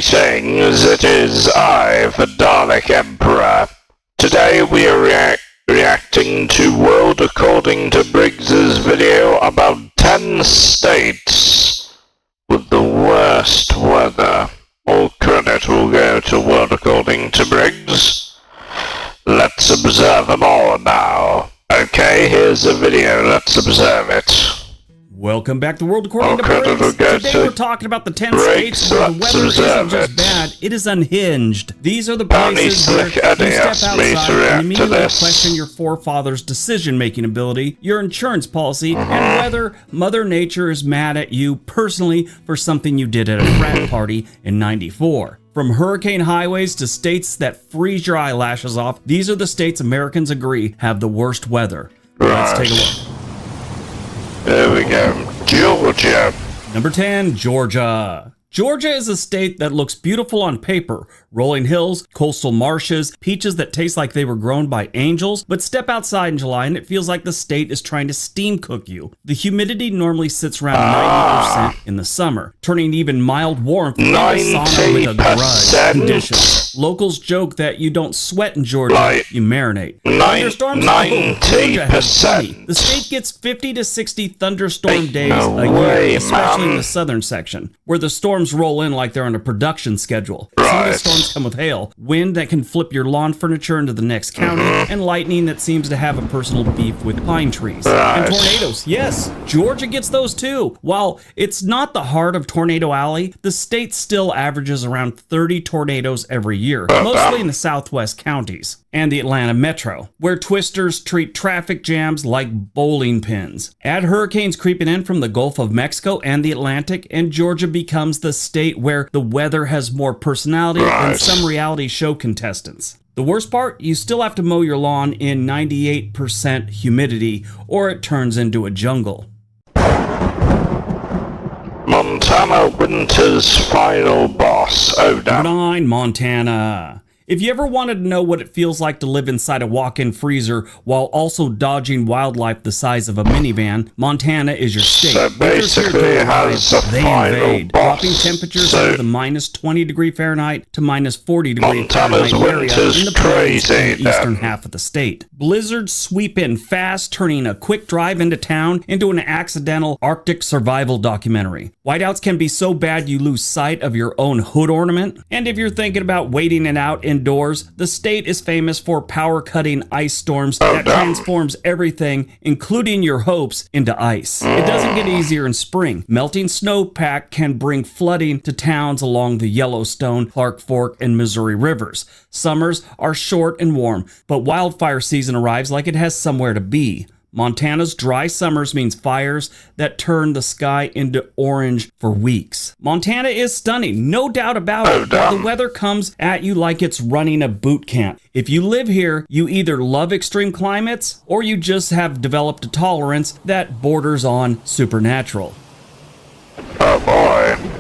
Greetings, it is I, the Dalek Emperor. Today we are reacting to World According to Briggs's video about 10 states with the worst weather. All credit will go to World According to Briggs. Let's observe them all now. Okay, here's the video, let's observe it. Welcome back to World According to Briggs. Today we're talking about the 10 states where the weather isn't just bad, it is unhinged. These are the places where you step outside and immediately question your forefathers' decision-making ability, your insurance policy, and whether Mother Nature is mad at you personally for something you did at a frat party in '94. From hurricane highways to states that freeze your eyelashes off, these are the states Americans agree have the worst weather. Let's take a look. There we go. Georgia. Number 10, Georgia. Georgia is a state that looks beautiful on paper. Rolling hills, coastal marshes, peaches that taste like they were grown by angels, but step outside in July and it feels like the state is trying to steam cook you. The humidity normally sits around 90% in the summer, turning even mild warmth into a sauna with a grudge condition. Locals joke that you don't sweat in Georgia, you marinate. Thunderstorms? Georgia has plenty. The state gets 50 to 60 thunderstorm days a year, especially in the southern section, where the storms roll in like they're on a production schedule. Some of the storms come with hail, wind that can flip your lawn furniture into the next county, and lightning that seems to have a personal beef with pine trees. And tornadoes. Yes, Georgia gets those too. While it's not the heart of Tornado Alley, the state still averages around 30 tornadoes every year, mostly in the southwest counties and the Atlanta metro, where twisters treat traffic jams like bowling pins. Add hurricanes creeping in from the Gulf of Mexico and the Atlantic, and Georgia becomes the state where the weather has more personality than some reality show contestants. The worst part, you still have to mow your lawn in 98% humidity, or it turns into a jungle. Montana, winter's final boss. Oh, damn. Number 9, Montana. If you ever wanted to know what it feels like to live inside a walk-in freezer while also dodging wildlife the size of a minivan, Montana is your state. So basically it has a final boss. Dropping temperatures out of the minus 20 degree Fahrenheit to minus 40 degree Fahrenheit area in the plains in the eastern half of the state. Blizzards sweep in fast, turning a quick drive into town into an accidental Arctic survival documentary. Whiteouts can be so bad you lose sight of your own hood ornament. And if you're thinking about waiting it out indoors, the state is famous for power-cutting ice storms that transforms everything, including your hopes, into ice. It doesn't get easier in spring. Melting snowpack can bring flooding to towns along the Yellowstone, Clark Fork, and Missouri rivers. Summers are short and warm, but wildfire season arrives like it has somewhere to be. Montana's dry summers means fires that turn the sky into orange for weeks. Montana is stunning, no doubt about it, but the weather comes at you like it's running a boot camp. If you live here, you either love extreme climates or you just have developed a tolerance that borders on supernatural. Oh boy.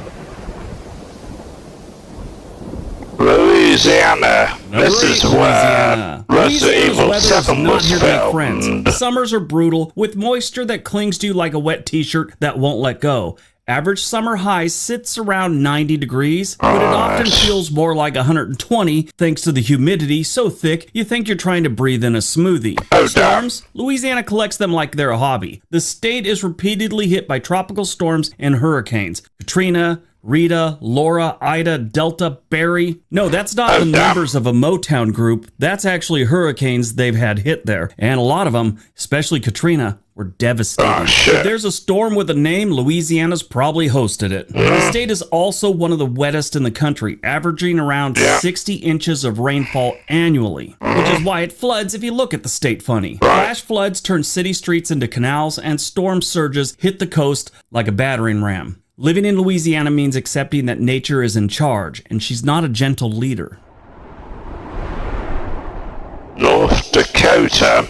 Louisiana. This is where Resident Evil 7 was filmed. Summers are brutal, with moisture that clings to you like a wet t-shirt that won't let go. Average summer high sits around 90 degrees, but it often feels more like 120 thanks to the humidity so thick you think you're trying to breathe in a smoothie. Storms? Louisiana collects them like they're a hobby. The state is repeatedly hit by tropical storms and hurricanes. Katrina, Rita, Laura, Ida, Delta, Barry. No, that's not the numbers of a Motown group. That's actually hurricanes they've had hit there. And a lot of them, especially Katrina, were devastating. If there's a storm with a name, Louisiana's probably hosted it. The state is also one of the wettest in the country, averaging around 60 inches of rainfall annually, which is why it floods if you look at the state funny. Flash floods turn city streets into canals, and storm surges hit the coast like a battering ram. Living in Louisiana means accepting that nature is in charge, and she's not a gentle leader. North Dakota.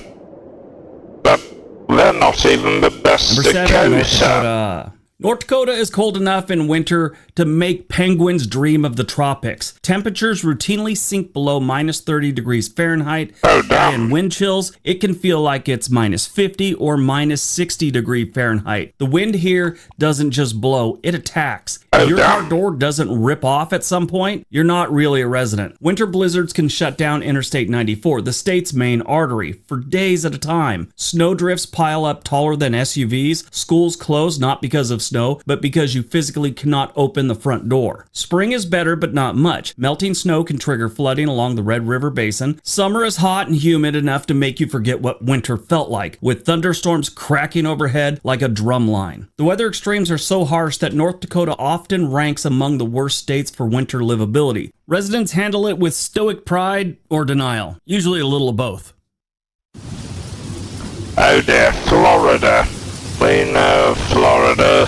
But they're not even the best Number 7, North Dakota. North Dakota is cold enough in winter to make penguins dream of the tropics. Temperatures routinely sink below minus 30 degrees Fahrenheit. And wind chills, it can feel like it's minus 50 or minus 60 degree Fahrenheit. The wind here doesn't just blow, it attacks. It If your car damn. door doesn't rip off at some point, you're not really a resident. Winter blizzards can shut down Interstate 94, the state's main artery, for days at a time. Snowdrifts pile up taller than SUVs. Schools close not because of snow, but because you physically cannot open the front door. Spring is better, but not much. Melting snow can trigger flooding along the Red River Basin. Summer is hot and humid enough to make you forget what winter felt like, with thunderstorms cracking overhead like a drum line. The weather extremes are so harsh that North Dakota often ranks among the worst states for winter livability. Residents handle it with stoic pride or denial, usually a little of both. Oh dear, Florida. We know Florida.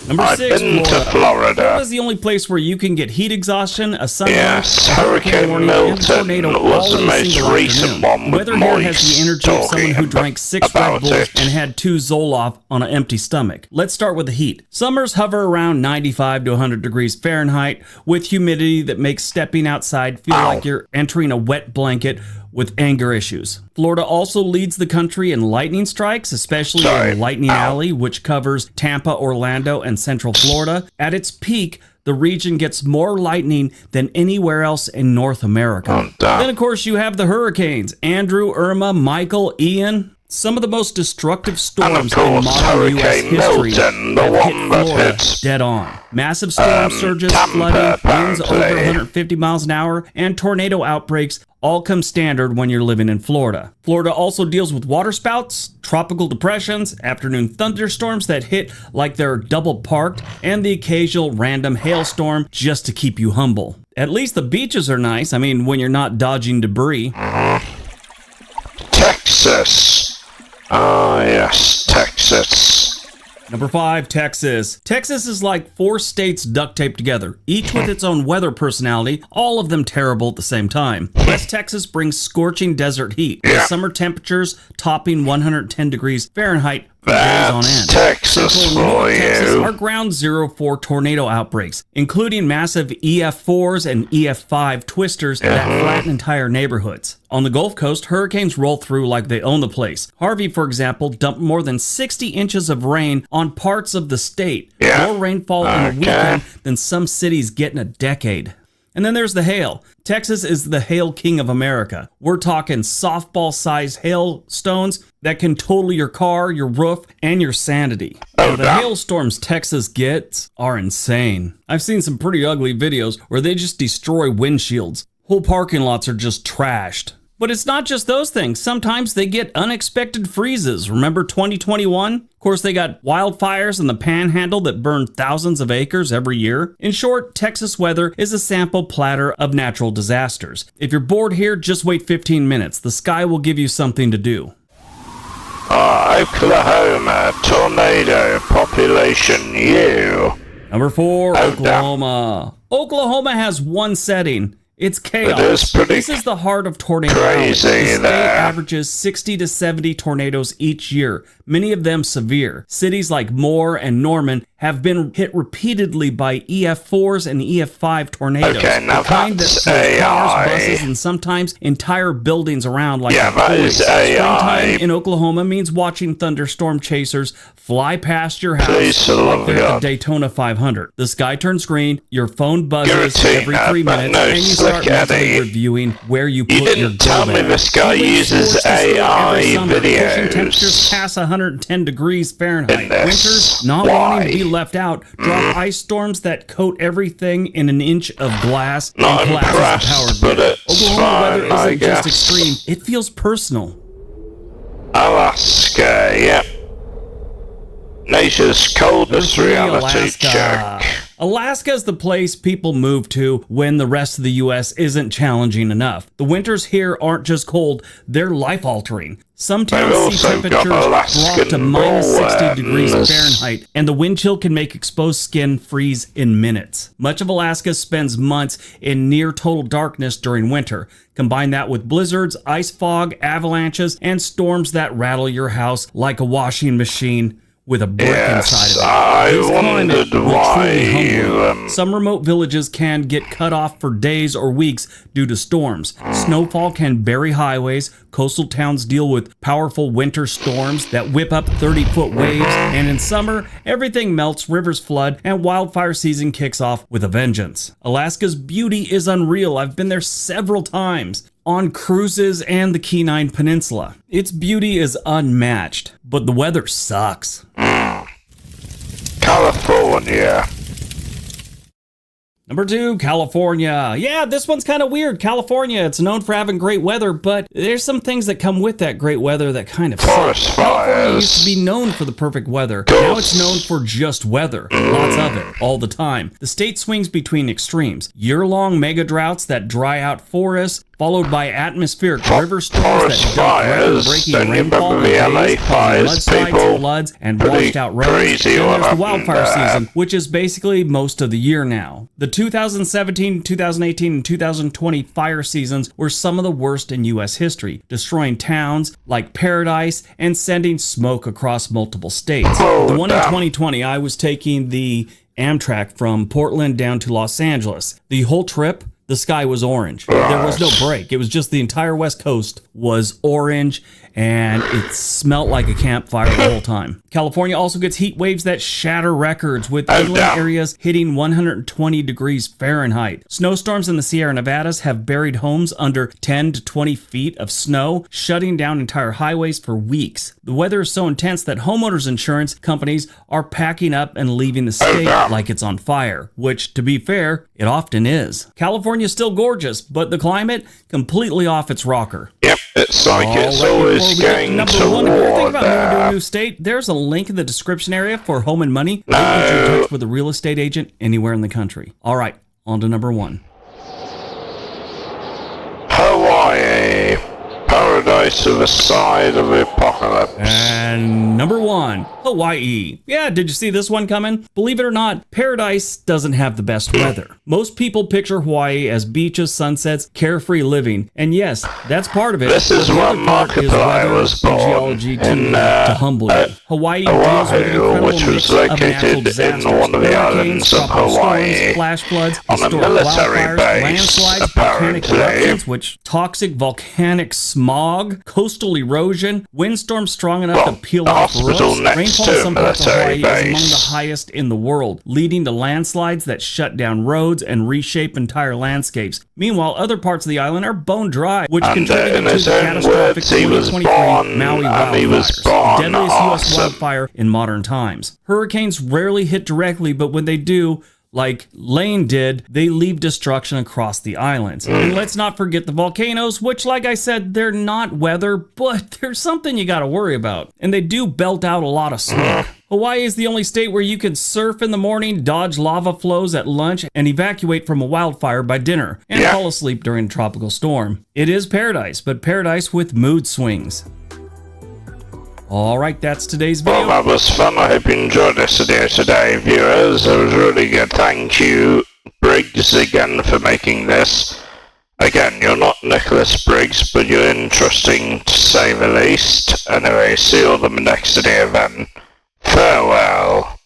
Number I've 6, been Florida. to Florida. Florida's the only place where you can get heat exhaustion, a sunburn, Yes, a hurricane warning, and a Milton tornado was all the in a most single recent afternoon. one with Weather here has Moist the energy of someone who talking drank 6 about Red Bulls it. and had 2 Zoloft on an empty stomach. Let's start with the heat. Summers hover around 95 to 100 degrees Fahrenheit with humidity that makes stepping outside feel like you're entering a wet blanket with anger issues. Florida also leads the country in lightning strikes, especially in Lightning Alley, which covers Tampa, Orlando, and Central Florida. At its peak, the region gets more lightning than anywhere else in North America. Then, of course, you have the hurricanes: Andrew, Irma, Michael, Ian. Some of the most destructive storms in modern U.S. history Milton, the have one hit that Florida hits dead on. Massive storm surges, Tampa, flooding, winds over apparently. 150 miles an hour, and tornado outbreaks all come standard when you're living in Florida. Florida also deals with waterspouts, tropical depressions, afternoon thunderstorms that hit like they're double parked, and the occasional random hailstorm just to keep you humble. At least the beaches are nice. I mean, when you're not dodging debris. Texas. Ah, yes, Texas. Number 5, Texas. Texas is like 4 states duct taped together, each with its own weather personality, all of them terrible at the same time. West Texas brings scorching desert heat, with summer temperatures topping 110 degrees Fahrenheit for days on end. Texas Central North for Texas you. are ground zero for tornado outbreaks, including massive EF4s and EF5 twisters that flatten entire neighborhoods. On the Gulf Coast, hurricanes roll through like they own the place. Harvey, for example, dumped more than 60 inches of rain on parts of the state. More rainfall in a weekend than some cities get in a decade. And then there's the hail. Texas is the hail king of America. We're talking softball-sized hailstones that can total your car, your roof, and your sanity. Now, the hailstorms Texas gets are insane. I've seen some pretty ugly videos where they just destroy windshields. Whole parking lots are just trashed. But it's not just those things. Sometimes they get unexpected freezes. Remember 2021? Of course, they got wildfires in the Panhandle that burn thousands of acres every year. In short, Texas weather is a sample platter of natural disasters. If you're bored here, just wait 15 minutes. The sky will give you something to do. Oklahoma, tornado, population U. Number 4, Oklahoma. Oklahoma has one setting. It's chaos. It is pretty This is the heart of tornado crazy alley. The state there. averages 60 to 70 tornadoes each year, many of them severe. Cities like Moore and Norman have been hit repeatedly by EF4s and EF5 tornadoes. Okay, now the kind that that's throws cars, AI. buses, and sometimes entire buildings around like Yeah, a that toy. is AI. Springtime in Oklahoma means watching thunderstorm chasers fly past your house Please, for the love like of they're at God. the Daytona 500. The sky turns green, your phone buzzes Guaranteed every that, 3 but minutes, no and you start slick mentally Eddie. reviewing where you put You your didn't tell me doorbell. this guy He waits uses for us to slow AI every summer, pushing temperatures videos. past 110 degrees Fahrenheit. In this. Winters, not Why? wanting to be left out, drop ice storms that coat everything in an inch of glass Not and collapses the impressed, power but grid. it's Oklahoma weather fine, I isn't just guess. extreme, it feels personal. Alaska, yep. Nature's coldest Three, reality check. Alaska is the place people move to when the rest of the U.S. isn't challenging enough. The winters here aren't just cold, they're life-altering. Some towns They've see also temperatures got drop to Alaskan minus 60 degrees bullworms. Fahrenheit, and the wind chill can make exposed skin freeze in minutes. Much of Alaska spends months in near total darkness during winter. Combine that with blizzards, ice fog, avalanches, and storms that rattle your house like a washing machine. with a brick inside of it. I This climate wondered will why truly humble you, Some remote villages can get cut off for days or weeks due to storms. Snowfall can bury highways. Coastal towns deal with powerful winter storms that whip up 30-foot waves. And in summer, everything melts, rivers flood, and wildfire season kicks off with a vengeance. Alaska's beauty is unreal. I've been there several times on cruises and the Kenai Peninsula. Its beauty is unmatched, but the weather sucks. California. Number 2, California. Yeah, this one's kind of weird. California, it's known for having great weather, but there's some things that come with that great weather that kind of suck. Forest California used fires. to be known for the perfect weather. Now it's known for just weather. Lots of it, all the time. The state swings between extremes. Year-long mega droughts that dry out forests, followed by atmospheric river storms Forest that dump fires. record-breaking Don't you rainfall remember the in LA days, causing fires, mudslides, people? floods, and Pretty washed out roads. crazy And what there's the happened wildfire there. season, which is basically most of the year now. The 2017, 2018, and 2020 fire seasons were some of the worst in U.S. history, destroying towns like Paradise and sending smoke across multiple states. Oh, The one in damn. 2020, I was taking the Amtrak from Portland down to Los Angeles. The whole trip, the sky was orange. There was no break. It was just the entire West Coast was orange, and it smelt like a campfire the whole time. California also gets heat waves that shatter records, with inland damn. areas hitting 120 degrees Fahrenheit. Snowstorms in the Sierra Nevadas have buried homes under 10 to 20 feet of snow, shutting down entire highways for weeks. The weather is so intense that homeowners insurance companies are packing up and leaving the state damn. like it's on fire, which, to be fair, it often is. California's still gorgeous, but the climate completely off its rocker. Yep, it's like it's Alright, always before we get to going number to one, if you're thinking war about moving to a there. new state, there's a link in the description area for Home and Money. They get you in touch with a real estate agent anywhere in the country. All right, on to number 1. Hawaii. Paradise of the side of the apocalypse. And number 1, Hawaii. Yeah, did you see this one coming? Believe it or not, Paradise doesn't have the best weather. Most people picture Hawaii as beaches, sunsets, carefree living, and yes, that's part of it. This is but the where other part is Markiplier weather was and born, geology in, to humble you. Hawaii deals with an Oahu, incredible which was mix of natural located in disasters, one of the hurricanes, islands of tropical Hawaii, storms, flash floods, on a historic military wildfires, base, landslides, volcanic apparently. eruptions, which toxic volcanic smog, coastal erosion, windstorms strong enough to peel the off hospital roofs. next Rainfall to in some parts of military Hawaii is among base. the highest in the world, leading to landslides that shut down roads and reshape entire landscapes. Meanwhile, other parts of the island are bone dry, which And, contributed in to his the own catastrophic words, he was 2023 born, Maui and he was wildfires, born the deadliest U.S. awesome. wildfire in modern times. Hurricanes rarely hit directly, but when they do, like Lane did, they leave destruction across the islands. And let's not forget the volcanoes, which, like I said, they're not weather, but there's something you gotta worry about. And they do belt out a lot of smoke. Hawaii is the only state where you can surf in the morning, dodge lava flows at lunch, and evacuate from a wildfire by dinner, and fall asleep during a tropical storm. It is paradise, but paradise with mood swings. Alright, that's today's video. Well, that was fun. I hope you enjoyed this video today, viewers. It was really good. Thank you, Briggs, again for making this. Again, you're not Nicholas Briggs, but you're interesting to say the least. Anyway, see you on the next video then. Farewell.